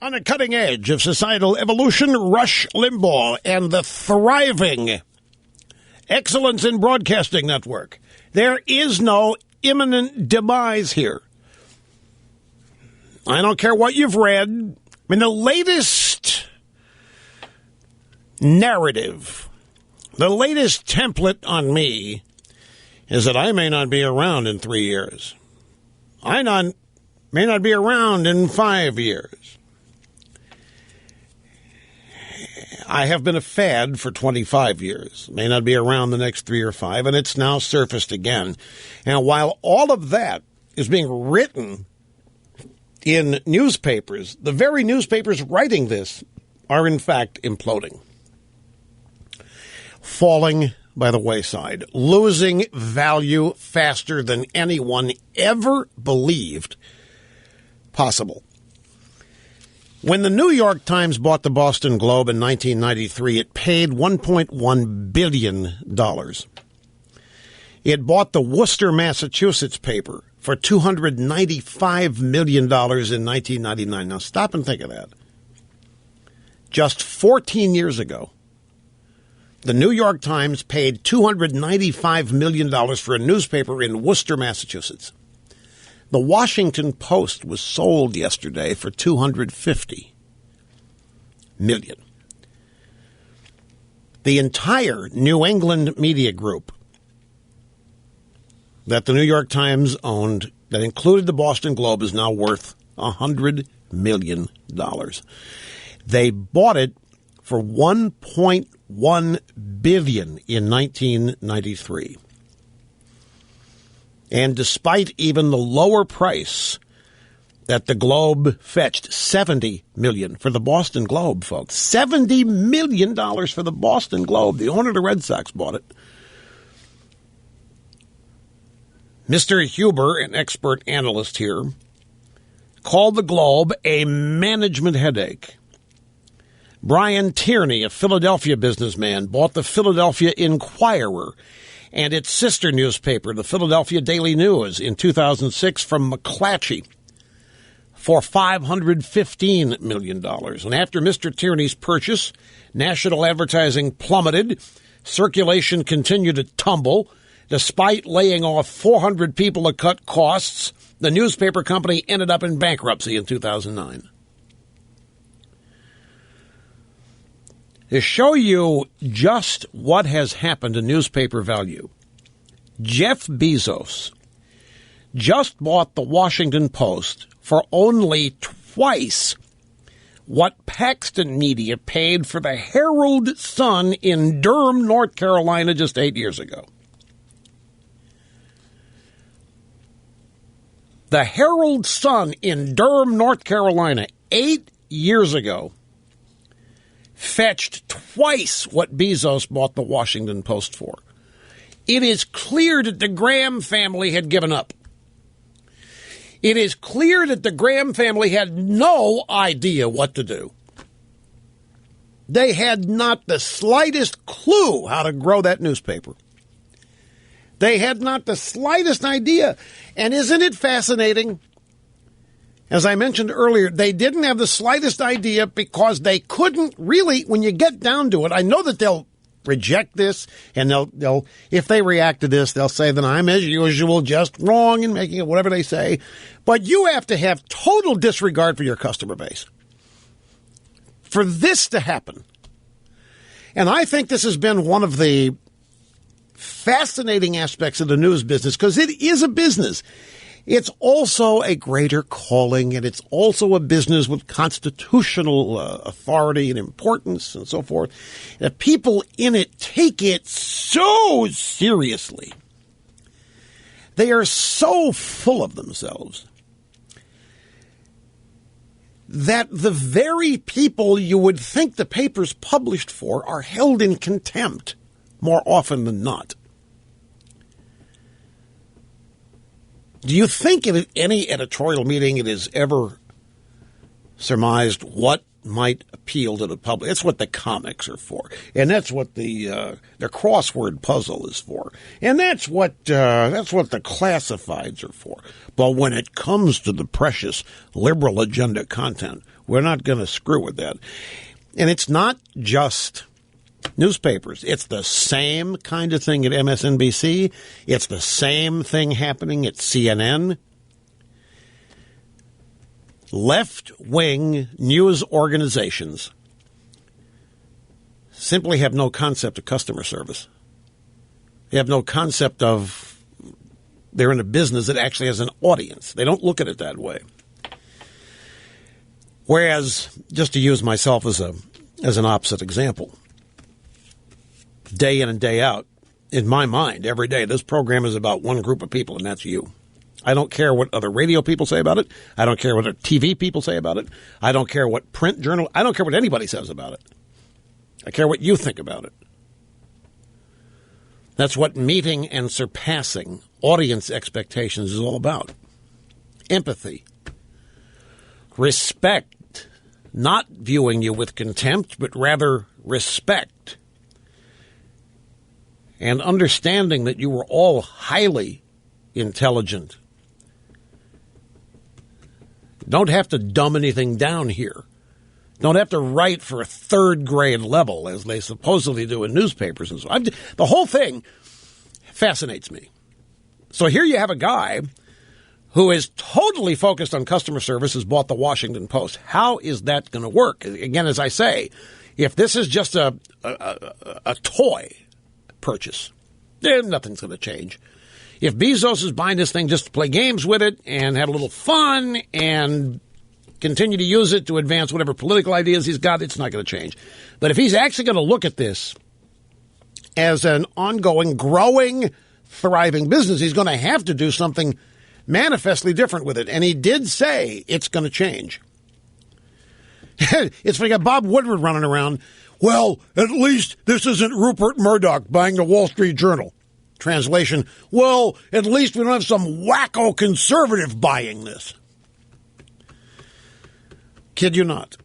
On the cutting edge of societal evolution, Rush Limbaugh and the thriving Excellence in Broadcasting Network. There is no imminent demise here. I don't care what you've read. I mean, the latest narrative, the latest template on me is that I may not be around in 3 years. I may not be around in 5 years. I have been a fad for 25 years. May not be around the next 3 or 5, and it's now surfaced again. And while all of that is being written in newspapers, the very newspapers writing this are in fact imploding, falling by the wayside, losing value faster than anyone ever believed possible. When the New York Times bought the Boston Globe in 1993, it paid $1.1 billion. It bought the Worcester, Massachusetts paper for $295 million in 1999. Now stop and think of that. Just 14 years ago, the New York Times paid $295 million for a newspaper in Worcester, Massachusetts. The Washington Post was sold yesterday for $250 million. The entire New England media group that the New York Times owned, that included the Boston Globe, is now worth $100 million. They bought it for $1.1 billion in 1993. And despite even the lower price that the Globe fetched, $70 million for the Boston Globe, folks. $70 million for the Boston Globe. The owner of the Red Sox bought it. Mr. Huber, an expert analyst here, called the Globe a management headache. Brian Tierney, a Philadelphia businessman, bought the Philadelphia Inquirer and its sister newspaper, the Philadelphia Daily News, in 2006 from McClatchy for $515 million. And after Mr. Tierney's purchase, national advertising plummeted, circulation continued to tumble. Despite laying off 400 people to cut costs, the newspaper company ended up in bankruptcy in 2009. To show you just what has happened to newspaper value, Jeff Bezos just bought the Washington Post for only twice what Paxton Media paid for the Herald Sun in Durham, North Carolina, just 8 years ago. The Herald Sun in Durham, North Carolina, 8 years ago, fetched twice what Bezos bought the Washington Post for. It is clear that the Graham family had given up. It is clear that the Graham family had no idea what to do. They had not the slightest clue how to grow that newspaper. They had not the slightest idea. And isn't it fascinating? As I mentioned earlier, they didn't have the slightest idea because they couldn't really, when you get down to it, I know that they'll reject this, and they'll if they react to this, they'll say that I'm, as usual, just wrong in making it, whatever they say. But you have to have total disregard for your customer base for this to happen. And I think this has been one of the fascinating aspects of the news business, because it is a business. It's also a greater calling, and it's also a business with constitutional authority and importance and so forth. The people in it take it so seriously. They are so full of themselves that the very people you would think the paper's published for are held in contempt more often than not. Do you think in any editorial meeting it is ever surmised what might appeal to the public? That's what the comics are for, and that's what the crossword puzzle is for, and that's what the classifieds are for. But when it comes to the precious liberal agenda content, We're not going to screw with that. And it's not just newspapers. It's the same kind of thing at MSNBC. It's the same thing happening at CNN. Left-wing news organizations simply have no concept of customer service. They have no concept of they're in a business that actually has an audience. They don't look at it that way. Whereas, just to use myself as an opposite example, day in and day out, in my mind, every day, this program is about one group of people, and that's you. I don't care what other radio people say about it. I don't care what other TV people say about it. I don't care what print journal. I don't care what anybody says about it. I care what you think about it. That's what meeting and surpassing audience expectations is all about. Empathy. Respect. Not viewing you with contempt, but rather respect. And understanding that you were all highly intelligent. Don't have to dumb anything down here. Don't have to write for a third grade level, as they supposedly do in newspapers and so on. The whole thing fascinates me. So here you have a guy who is totally focused on customer service, has bought the Washington Post. How is that going to work? Again, as I say, if this is just a toy purchase, then nothing's going to change. If Bezos is buying this thing just to play games with it and have a little fun and continue to use it to advance whatever political ideas he's got, it's not going to change. But if he's actually going to look at this as an ongoing, growing, thriving business, he's going to have to do something manifestly different with it. And he did say it's going to change. It's like a Bob Woodward running around. Well, at least this isn't Rupert Murdoch buying the Wall Street Journal. Translation, well, at least we don't have some wacko conservative buying this. Kid you not.